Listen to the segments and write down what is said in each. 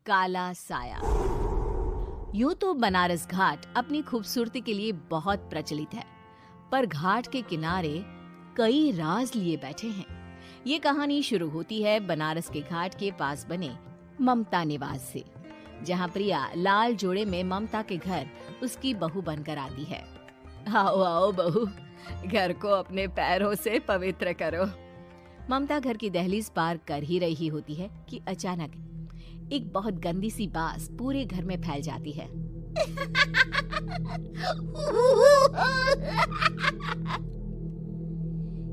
काला साया। यूं तो बनारस घाट अपनी खूबसूरती के लिए बहुत प्रचलित है, पर घाट के किनारे कई राज लिए बैठे हैं। ये कहानी शुरू होती है बनारस के घाट के पास बने ममता निवास से, जहां प्रिया लाल जोड़े में ममता के घर उसकी बहू बनकर आती है। आओ आओ बहू, घर को अपने पैरों से पवित्र करो। ममता घर की दहलीज पार कर ही रही होती है कि अचानक एक बहुत गंदी सी बास पूरे घर में फैल जाती है।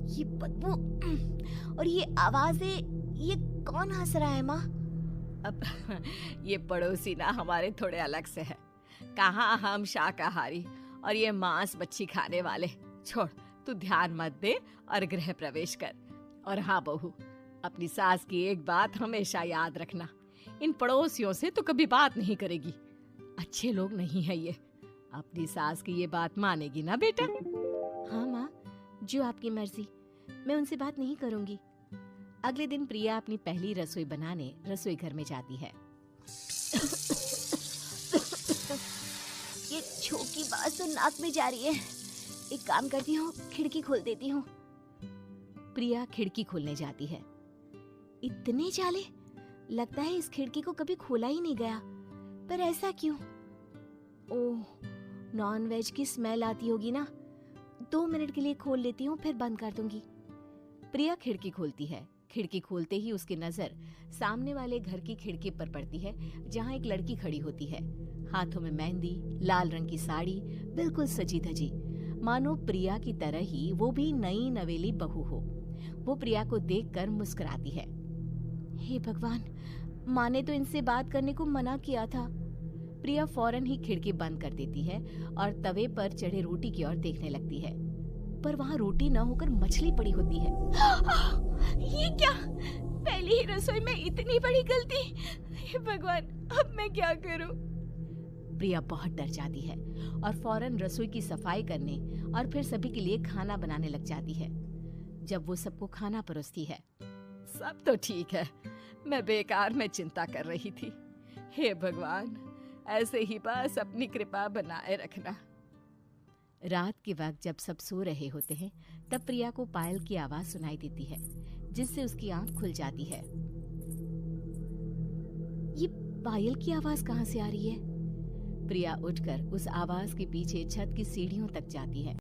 ये बदबू और ये आवाजें, ये कौन हंस रहा है माँ? अब ये पड़ोसी ना हमारे थोड़े अलग से है। कहाँ हम शाकाहारी और ये मांस मच्छी खाने वाले। छोड़, तू ध्यान मत दे और गृह प्रवेश कर। और हाँ बहू, अपनी सास की एक बात हमेशा याद रखना, इन पड़ोसियों से तो कभी बात नहीं करेगी। अच्छे लोग नहीं है ये। अपनी सास की ये बात मानेगी ना बेटा? हाँ माँ, जो आपकी मर्जी, मैं उनसे बात नहीं करूंगी। अगले दिन प्रिया अपनी पहली रसोई बनाने रसोई घर में जाती है। ये छोकी बात तो नाक में जा रही है। एक काम करती हूँ, खिड़की खोल देती हूँ। प्रिया खिड़की खोलने जाती है। इतने जाले, लगता है इस खिड़की को कभी खोला ही नहीं गया। पर ऐसा क्यों? ओह, नॉन वेज की स्मेल आती होगी ना। 2 मिनट के लिए खोल लेती हूँ, फिर बंद कर दूंगी। प्रिया खिड़की खोलती है। खिड़की खोलते ही उसकी नजर सामने वाले घर की खिड़की पर पड़ती है, जहाँ एक लड़की खड़ी होती है। हाथों में मेहंदी, लाल रंग की साड़ी, बिल्कुल सजी धजी, मानो प्रिया की तरह ही वो भी नई नवेली बहू हो। वो प्रिया को देखकर मुस्कुराती है। हे भगवान, माँ ने तो इनसे बात करने को मना किया था। प्रिया फौरन ही खिड़की बंद कर देती है और तवे पर चढ़े रोटी की ओर देखने लगती है, पर वहाँ रोटी न होकर मछली पड़ी होती है। ये क्या? पहली ही रसोई में इतनी बड़ी गलती! हे भगवान, अब मैं क्या करूं? प्रिया बहुत डर जाती है और फौरन रसोई की सफाई करने और फिर सभी के लिए खाना बनाने लग जाती है। जब वो सबको खाना परोसती है, सब तो ठीक है, मैं बेकार में चिंता कर रही थी। हे भगवान, ऐसे ही बस अपनी कृपा बनाए रखना। रात के वक्त जब सब सो रहे होते हैं, तब प्रिया को पायल की आवाज सुनाई देती है, जिससे उसकी आंख खुल जाती है। ये पायल की आवाज कहाँ से आ रही है? प्रिया उठकर उस आवाज के पीछे छत की सीढ़ियों तक जाती है।